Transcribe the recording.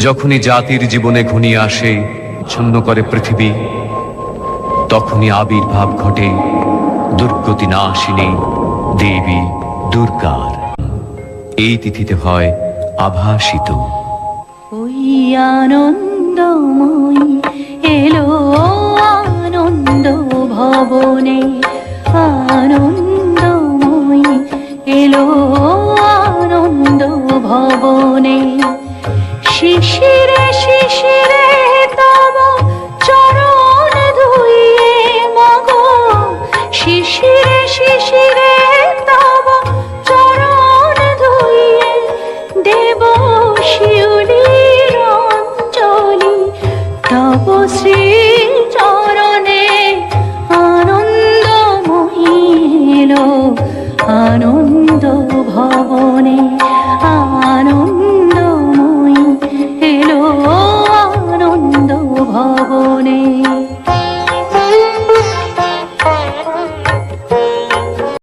যখনই জাতির জীবনে ঘনিয়ে আসে ছন্ন করে পৃথিবী, তখনই আবির্ভাব ঘটে দুর্গতি নাশিনী দেবী দুর্গার। এই তিথিতে হয় আভাসিত। ওই আনন্দময়ী এলো আনন্দ ভবনে, আনন্দময়ী এলো আনন্দ ভবনে। শিশিরে শিশিরে তব চরণ ধুইয়ে মাগো, শিশিরে শিশিরে তব চরণ ধুইয়ে দেব শিউলির অঞ্জলি। তব শ্রী চরণে আনন্দময়ী এলো আনন্দ ভবনে,